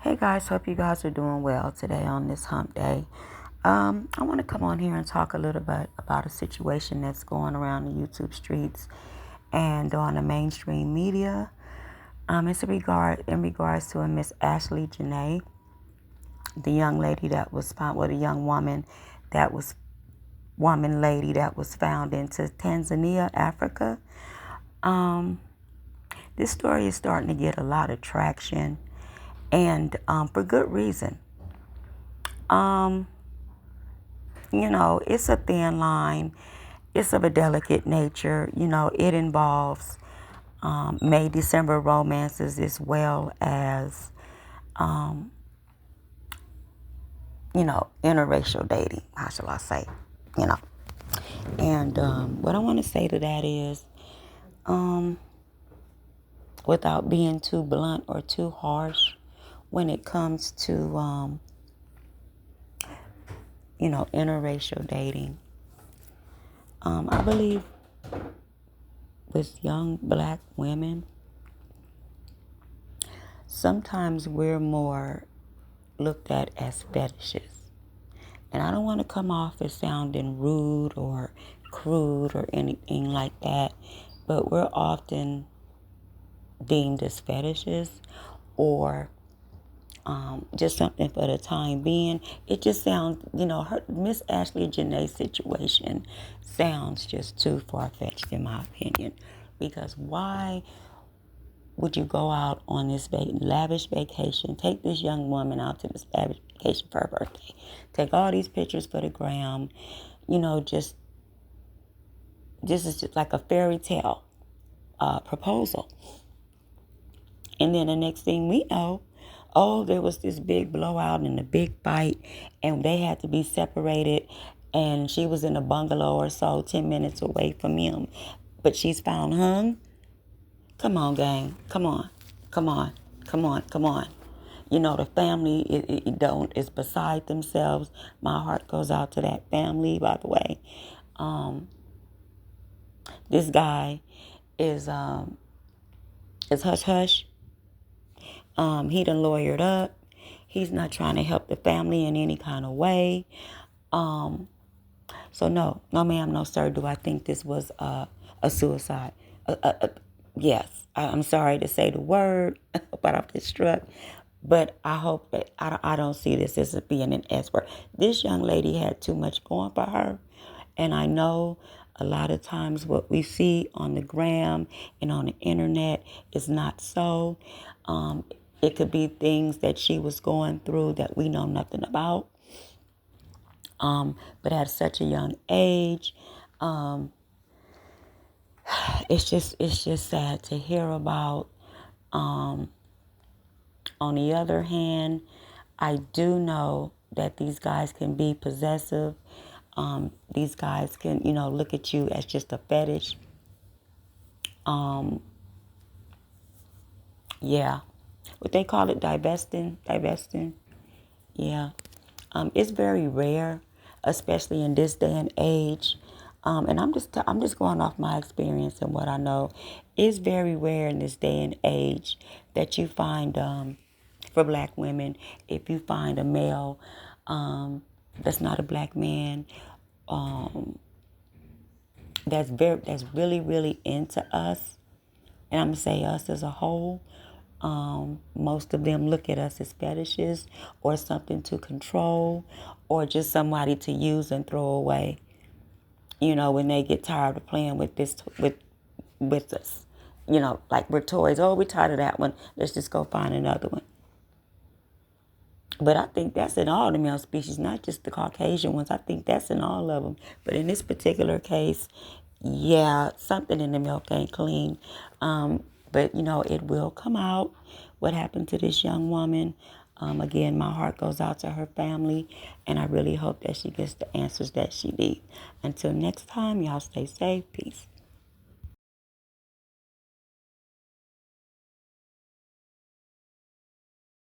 Hey guys, hope you guys are doing well today on this hump day. I want to come on here and talk a little bit about a situation that's going around the YouTube streets and on the mainstream media. It's in regards to a Miss Ashley Janae, the young lady that was found, well, the young lady that was found into Tanzania, Africa. Um, this story is starting to get a lot of traction, and for good reason. Um, it's a thin line. It's of a delicate nature. It involves May December romances as well as, um, interracial dating. How shall I say? You know. And what I want to say to that is, um, without being too blunt or too harsh, when it comes to, interracial dating, I believe with young black women, sometimes we're more looked at as fetishes. And I don't want to come off as sounding rude or crude or anything like that, but we're often deemed as fetishes or just something for the time being. It just sounds, her Miss Ashley Janae's situation sounds just too far-fetched in my opinion. Because why would you go out on this lavish vacation, take this young woman out to this lavish vacation for her birthday, take all these pictures for the gram, just this is just like a fairy tale proposal. And then the next thing we know, oh, there was this big blowout and a big fight, and they had to be separated, and she was in a bungalow or so 10 minutes away from him, but she's found hung. Come on, gang. Come on. Come on. Come on. Come on. The family is beside themselves. My heart goes out to that family, by the way. This guy is hush hush. He done lawyered up. He's not trying to help the family in any kind of way. So no ma'am, no sir, do I think this was a suicide? Yes, I'm sorry to say the word, but I'm distraught. But I hope that I don't see this as being an S word. This young lady had too much going for her. And I know a lot of times what we see on the gram and on the internet is not so. It could be things that she was going through that we know nothing about. But at such a young age, it's just sad to hear about. On the other hand, I do know that these guys can be possessive. These guys can, look at you as just a fetish. Yeah. What they call it, divesting. Yeah. It's very rare, especially in this day and age. And I'm just going off my experience and what I know. It's very rare in this day and age that you find, for black women, if you find a male that's not a black man, that's really really into us, and I'm gonna say us as a whole. Most of them look at us as fetishes or something to control or just somebody to use and throw away. When they get tired of playing with this with us. Like we're toys. Oh, we're tired of that one. Let's just go find another one. But I think that's in all the male species, not just the Caucasian ones. I think that's in all of them. But in this particular case, yeah, something in the milk ain't clean. But, it will come out what happened to this young woman. Again, my heart goes out to her family, and I really hope that she gets the answers that she needs. Until next time, y'all stay safe. Peace.